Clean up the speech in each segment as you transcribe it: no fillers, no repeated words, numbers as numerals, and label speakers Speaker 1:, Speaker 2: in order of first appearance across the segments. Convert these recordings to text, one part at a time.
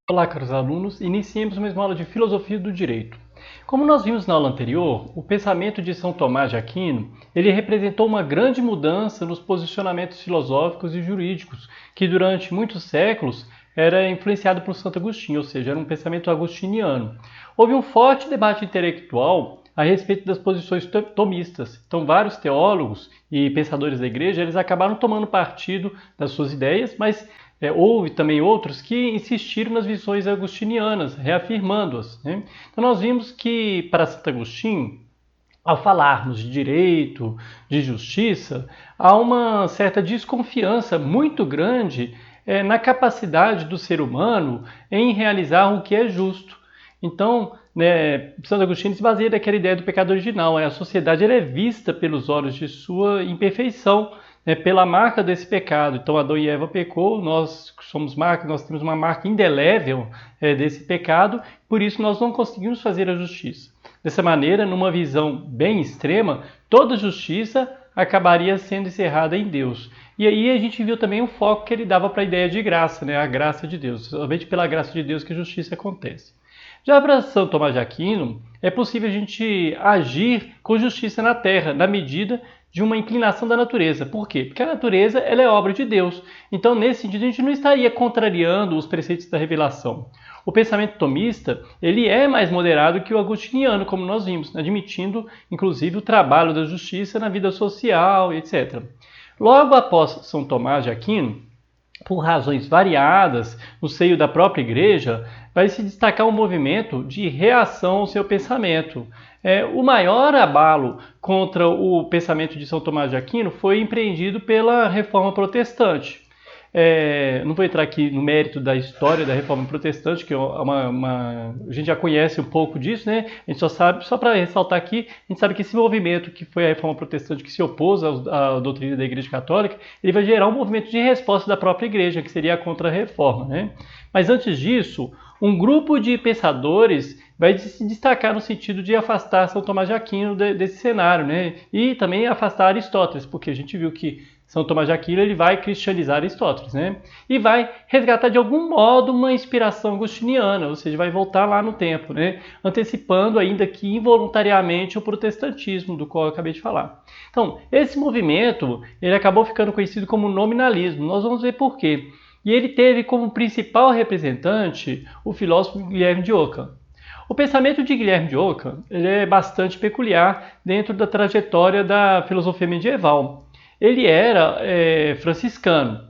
Speaker 1: Olá, caros alunos. Iniciemos mais uma aula de Filosofia do Direito. Como nós vimos na aula anterior, o pensamento de São Tomás de Aquino, ele representou uma grande mudança nos posicionamentos filosóficos e jurídicos, que durante muitos séculos era influenciado por Santo Agostinho, ou seja, era um pensamento agostiniano. Houve um forte debate intelectual a respeito das posições tomistas. Então, vários teólogos e pensadores da igreja, eles acabaram tomando partido das suas ideias, mas houve também outros que insistiram nas visões agostinianas, reafirmando-as, né? Então nós vimos que para Santo Agostinho, ao falarmos de direito, de justiça, há uma certa desconfiança muito grande na capacidade do ser humano em realizar o que é justo. Então, Santo Agostinho se baseia naquela ideia do pecado original. A sociedade ela é vista pelos olhos de sua imperfeição, pela marca desse pecado. Então Adão e Eva pecou, nós somos marca, nós temos uma marca indelével desse pecado, por isso nós não conseguimos fazer a justiça. Dessa maneira, numa visão bem extrema, toda justiça acabaria sendo encerrada em Deus. E aí a gente viu também o foco que ele dava para a ideia de graça, a graça de Deus. Somente pela graça de Deus que a justiça acontece. Já para São Tomás de Aquino, é possível a gente agir com justiça na terra, na medida de uma inclinação da natureza. Por quê? Porque a natureza ela é obra de Deus. Então, nesse sentido, a gente não estaria contrariando os preceitos da revelação. O pensamento tomista ele é mais moderado que o agostiniano, como nós vimos, admitindo, inclusive, o trabalho da justiça na vida social, etc. Logo após São Tomás de Aquino, por razões variadas no seio da própria igreja, vai se destacar um movimento de reação ao seu pensamento. O maior abalo contra o pensamento de São Tomás de Aquino foi empreendido pela Reforma Protestante. Não vou entrar aqui no mérito da história da Reforma Protestante, que a gente já conhece um pouco disso, né? A gente só sabe, só para ressaltar aqui, a gente sabe que esse movimento que foi a Reforma Protestante que se opôs à doutrina da Igreja Católica, ele vai gerar um movimento de resposta da própria Igreja, que seria a Contra-Reforma, né? Mas antes disso, um grupo de pensadores vai se destacar no sentido de afastar São Tomás de Aquino desse cenário, né? E também afastar Aristóteles, porque a gente viu que São Tomás de Aquino ele vai cristianizar Aristóteles, né? E vai resgatar de algum modo uma inspiração agostiniana, ou seja, vai voltar lá no tempo, né? Antecipando ainda que involuntariamente o protestantismo, do qual eu acabei de falar. Então, esse movimento ele acabou ficando conhecido como nominalismo. Nós vamos ver por quê. E ele teve como principal representante o filósofo Guilherme de Ockham. O pensamento de Guilherme de Ockham ele é bastante peculiar dentro da trajetória da filosofia medieval. Ele era franciscano.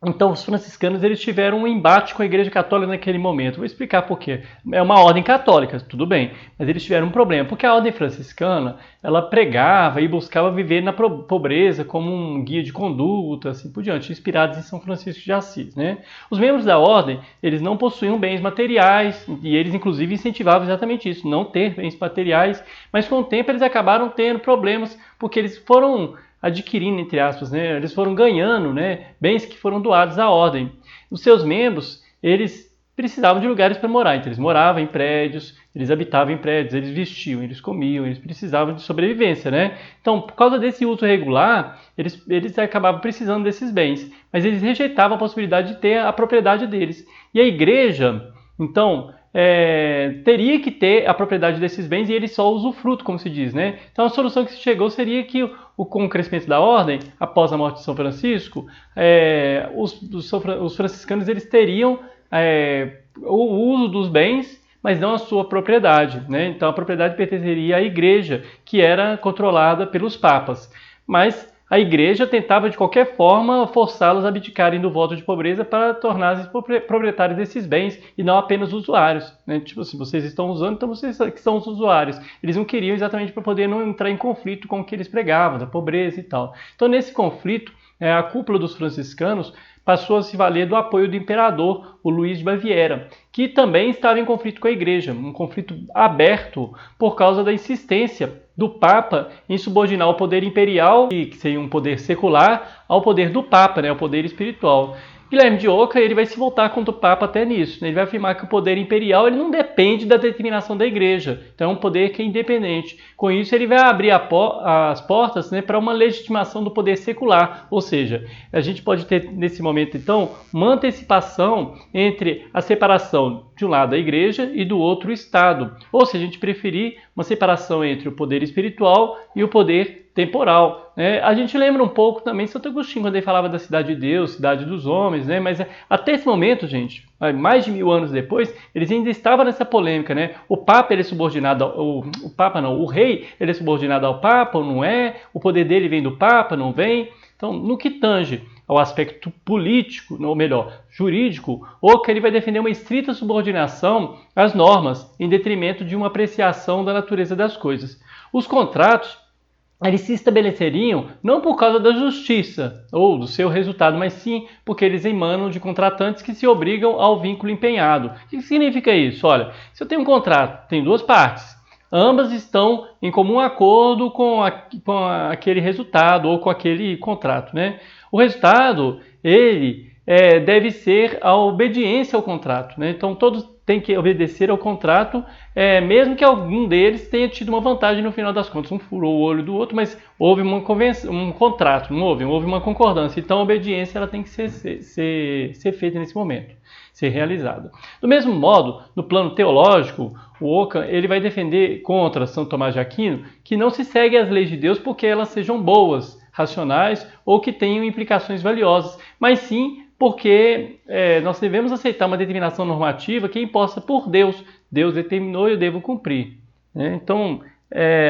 Speaker 1: Então, os franciscanos eles tiveram um embate com a Igreja Católica naquele momento. Vou explicar por quê. É uma ordem católica, tudo bem, mas eles tiveram um problema, porque a ordem franciscana ela pregava e buscava viver na pobreza como um guia de conduta, assim por diante, inspirados em São Francisco de Assis, né? Os membros da ordem eles não possuíam bens materiais e eles inclusive incentivavam exatamente isso, não ter bens materiais, mas com o tempo eles acabaram tendo problemas porque eles foram adquirindo, entre aspas, né? Eles foram ganhando, né, bens que foram doados à ordem. Os seus membros, eles precisavam de lugares para morar, então eles moravam em prédios, eles habitavam em prédios, eles vestiam, eles comiam, eles precisavam de sobrevivência, né? Então, por causa desse uso regular, eles acabavam precisando desses bens, mas eles rejeitavam a possibilidade de ter a propriedade deles. E a igreja, então, teria que ter a propriedade desses bens e eles só usufruto, como se diz, né? Então a solução que se chegou seria que com o crescimento da ordem, após a morte de São Francisco, os franciscanos eles teriam o uso dos bens, mas não a sua propriedade, né? Então a propriedade pertenceria à igreja, que era controlada pelos papas. Mas a igreja tentava de qualquer forma forçá-los a abdicarem do voto de pobreza para tornar-se proprietários desses bens e não apenas usuários, né? Tipo assim, vocês estão usando, então vocês que são os usuários. Eles não queriam exatamente para poder não entrar em conflito com o que eles pregavam, da pobreza e tal. Então nesse conflito, a cúpula dos franciscanos passou a se valer do apoio do imperador, o Luís de Baviera, que também estava em conflito com a igreja, um conflito aberto por causa da insistência do Papa em subordinar o poder imperial, que seria um poder secular, ao poder do Papa, né, ao poder espiritual. Guilherme de Ockham ele vai se voltar contra o Papa até nisso, né? Ele vai afirmar que o poder imperial ele não depende da determinação da Igreja, então é um poder que é independente. Com isso ele vai abrir as portas, né, para uma legitimação do poder secular, ou seja, a gente pode ter nesse momento então uma antecipação entre a separação de um lado a Igreja e do outro o Estado, ou se a gente preferir, uma separação entre o poder espiritual e o poder temporal, né? A gente lembra um pouco também de Santo Agostinho, quando ele falava da cidade de Deus, cidade dos homens, né? Mas até esse momento, gente, mais de 1000 anos depois, eles ainda estavam nessa polêmica, né? O Papa ele é subordinado o rei ele é subordinado ao Papa ou não é? O poder dele vem do Papa, não vem? Então, no que tange ao aspecto político, ou melhor, jurídico, Ockham ele vai defender uma estrita subordinação às normas, em detrimento de uma apreciação da natureza das coisas. Os contratos eles se estabeleceriam não por causa da justiça ou do seu resultado, mas sim porque eles emanam de contratantes que se obrigam ao vínculo empenhado. O que significa isso? Olha, se eu tenho um contrato, tem duas partes, ambas estão em comum acordo com aquele resultado ou com aquele contrato, né? O resultado, ele deve ser a obediência ao contrato, né? Então todos têm que obedecer ao contrato, mesmo que algum deles tenha tido uma vantagem no final das contas. Um furou o olho do outro, mas houve um contrato, não houve? Houve uma concordância. Então a obediência ela tem que ser feita nesse momento, ser realizada. Do mesmo modo, no plano teológico, o Ockham ele vai defender contra São Tomás de Aquino que não se segue as leis de Deus porque elas sejam boas, racionais ou que tenham implicações valiosas, mas sim porque nós devemos aceitar uma determinação normativa que é imposta por Deus. Deus determinou e eu devo cumprir, né? Então,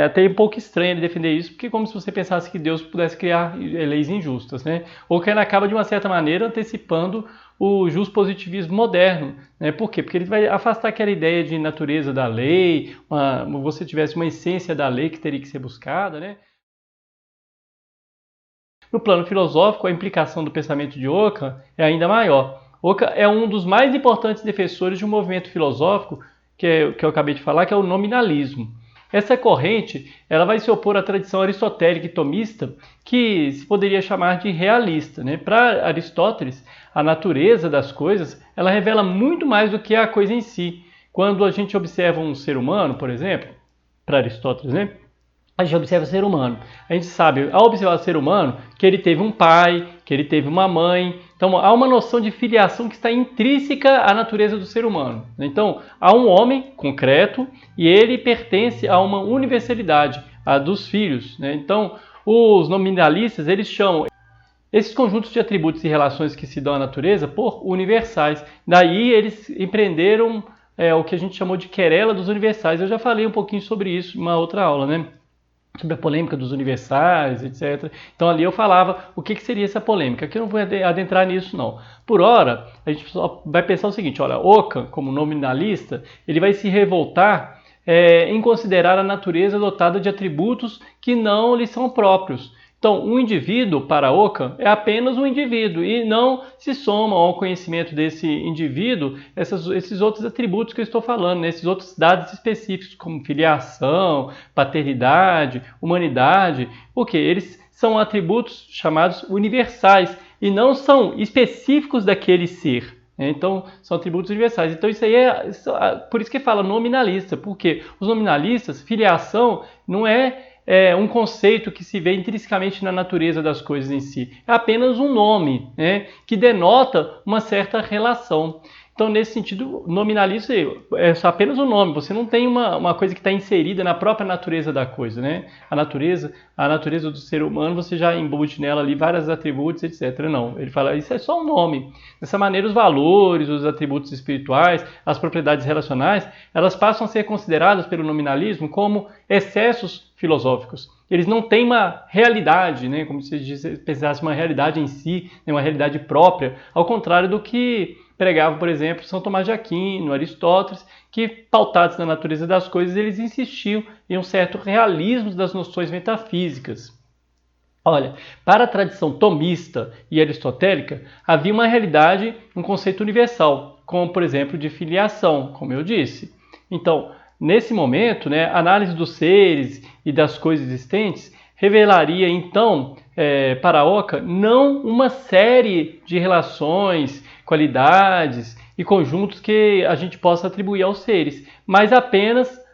Speaker 1: até um pouco estranho ele defender isso, porque é como se você pensasse que Deus pudesse criar leis injustas, né? Ou que ele acaba, de uma certa maneira, antecipando o juspositivismo moderno, né? Por quê? Porque ele vai afastar aquela ideia de natureza da lei, você tivesse uma essência da lei que teria que ser buscada, né? No plano filosófico, a implicação do pensamento de Ockham é ainda maior. Ockham é um dos mais importantes defensores de um movimento filosófico que eu acabei de falar, que é o nominalismo. Essa corrente ela vai se opor à tradição aristotélica e tomista, que se poderia chamar de realista, né? Para Aristóteles, a natureza das coisas ela revela muito mais do que a coisa em si. Quando a gente observa um ser humano, por exemplo, para Aristóteles, né? A gente observa o ser humano. A gente sabe, ao observar o ser humano, que ele teve um pai, que ele teve uma mãe. Então, há uma noção de filiação que está intrínseca à natureza do ser humano. Então, há um homem concreto e ele pertence a uma universalidade, a dos filhos, né? Então, os nominalistas, eles chamam esses conjuntos de atributos e relações que se dão à natureza por universais. Daí, eles empreenderam o que a gente chamou de querela dos universais. Eu já falei um pouquinho sobre isso em uma outra aula, né? Sobre a polêmica dos universais, etc. Então ali eu falava o que seria essa polêmica. Aqui eu não vou adentrar nisso não. Por hora, a gente só vai pensar o seguinte, olha, Ockham, como nominalista, ele vai se revoltar em considerar a natureza dotada de atributos que não lhe são próprios. Então, um indivíduo, para Ockham, é apenas um indivíduo e não se somam ao conhecimento desse indivíduo esses outros atributos que eu estou falando, né? Esses outros dados específicos, como filiação, paternidade, humanidade, porque eles são atributos chamados universais e não são específicos daquele ser. Então, são atributos universais. Então, isso aí por isso que fala nominalista, porque os nominalistas, filiação não é um conceito que se vê intrinsecamente na natureza das coisas em si. É apenas um nome, né, que denota uma certa relação. Então, nesse sentido, nominalista é só apenas um nome. Você não tem uma coisa que está inserida na própria natureza da coisa, né? A natureza do ser humano, você já embute nela ali vários atributos, etc. Não, ele fala, isso é só um nome. Dessa maneira, os valores, os atributos espirituais, as propriedades relacionais, elas passam a ser consideradas pelo nominalismo como excessos filosóficos. Eles não têm uma realidade, né? Como se pensasse uma realidade em si, uma realidade própria, ao contrário do que pregavam, por exemplo, São Tomás de Aquino, Aristóteles, que, pautados na natureza das coisas, eles insistiam em um certo realismo das noções metafísicas. Olha, para a tradição tomista e aristotélica, havia uma realidade, um conceito universal, como, por exemplo, de filiação, como eu disse. Então, nesse momento, né, a análise dos seres e das coisas existentes revelaria então para Oca não uma série de relações, qualidades e conjuntos que a gente possa atribuir aos seres, mas apenas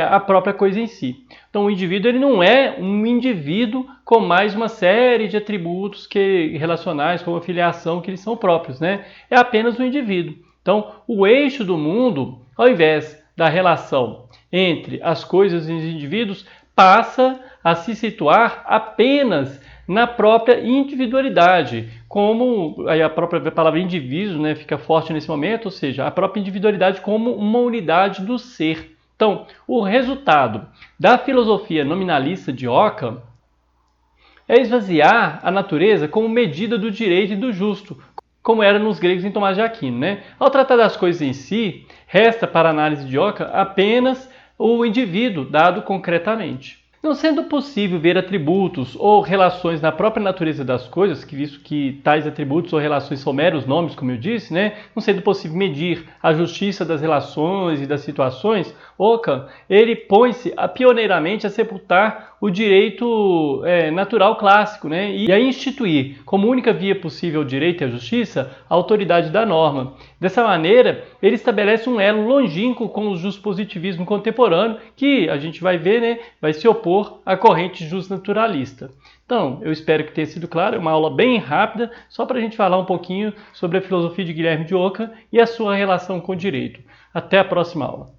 Speaker 1: a própria coisa em si. Então o indivíduo ele não é um indivíduo com mais uma série de atributos relacionais, como a filiação, que eles são próprios, né? É apenas um indivíduo. Então o eixo do mundo, ao invés da relação entre as coisas e os indivíduos, passa a se situar apenas na própria individualidade, como a própria palavra indivíduo, né, fica forte nesse momento, ou seja, a própria individualidade como uma unidade do ser. Então, o resultado da filosofia nominalista de Oca é esvaziar a natureza como medida do direito e do justo, como era nos gregos em Tomás de Aquino, né? Ao tratar das coisas em si, resta para a análise de Oca apenas o indivíduo dado concretamente. Não sendo possível ver atributos ou relações na própria natureza das coisas, visto que tais atributos ou relações são meros nomes, como eu disse, né? Não sendo possível medir a justiça das relações e das situações, Oca, ele põe-se pioneiramente a sepultar o direito natural clássico, né? E a instituir como única via possível ao direito e à justiça a autoridade da norma. Dessa maneira, ele estabelece um elo longínquo com o justpositivismo contemporâneo, que a gente vai ver, né, vai se opor à corrente justnaturalista. Então, eu espero que tenha sido claro, é uma aula bem rápida, só para a gente falar um pouquinho sobre a filosofia de Guilherme de Oca e a sua relação com o direito. Até a próxima aula.